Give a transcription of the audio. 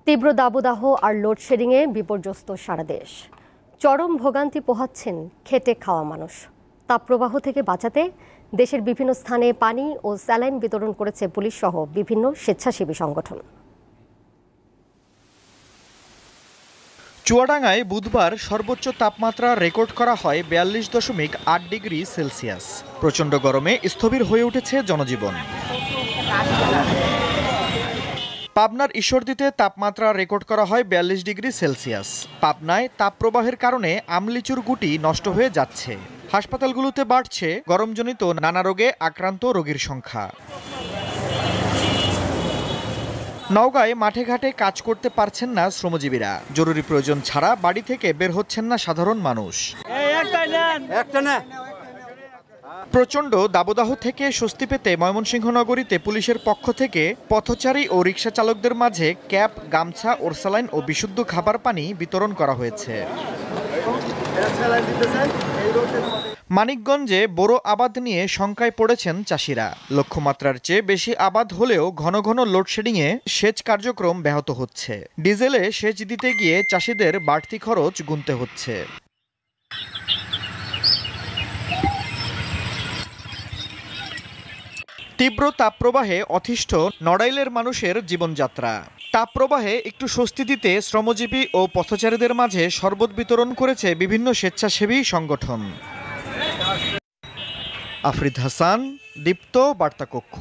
তীব্র দাবদাহ আর লোডশেডিংয়ে বিপর্যস্ত সারা দেশ। চরম ভোগান্তি পোহাচ্ছেন খেটে খাওয়া মানুষ। তাপপ্রবাহ থেকে বাঁচাতে দেশের বিভিন্ন স্থানে পানি ও স্যালাইন বিতরণ করেছে পুলিশ সহ বিভিন্ন স্বেচ্ছাসেবী সংগঠন। চুয়াডাঙ্গায় বুধবার সর্বোচ্চ তাপমাত্রা রেকর্ড করা হয় ৪২.৮ ডিগ্রি সেলসিয়াস। প্রচণ্ড গরমে স্থবির হয়ে উঠেছে জনজীবন। পাবনার ঈশ্বরদীতে তাপমাত্রা রেকর্ড করা হয় ৪২ ডিগ্রি সেলসিয়াস। পাবনায় তাপপ্রবাহের কারণে আমলিচুর গুটি নষ্ট হয়ে যাচ্ছে। হাসপাতালগুলোতে বাড়ছে গরমজনিত নানা রোগে আক্রান্ত রোগীর সংখ্যা। নওগাঁয় মাঠে ঘাটে কাজ করতে পারছেন না শ্রমজীবীরা। জরুরি প্রয়োজন ছাড়া বাড়ি থেকে বের হচ্ছেন না সাধারণ মানুষ। প্রচণ্ড দাবদাহ থেকে স্বস্তি পেতে ময়মনসিংহ নগরীতে পুলিশের পক্ষ থেকে পথচারী ও রিকশা চালকদের মাঝে ক্যাপ, গামছা, ওরসালাইন ও বিশুদ্ধ খাবার পানি বিতরণ করা হয়েছে। মানিকগঞ্জে বোরো আবাদ নিয়ে শঙ্কায় পড়েছেন চাষিরা। লক্ষ্যমাত্রার চেয়ে বেশি আবাদ হলেও ঘন ঘন লোডশেডিংয়ে সেচ কার্যক্রম ব্যাহত হচ্ছে। ডিজেলে সেচ দিতে গিয়ে চাষিদের বাড়তি খরচ গুনতে হচ্ছে। তীব্র তাপপ্রবাহে অতিষ্ঠ নড়াইলের মানুষের জীবনযাত্রা। তাপপ্রবাহে একটু স্বস্তি দিতে শ্রমজীবী ও পথচারীদের মাঝে শরবত বিতরণ করেছে বিভিন্ন স্বেচ্ছাসেবী সংগঠন। আফরিদ হাসান, দীপ্ত বার্তাকক্ষ।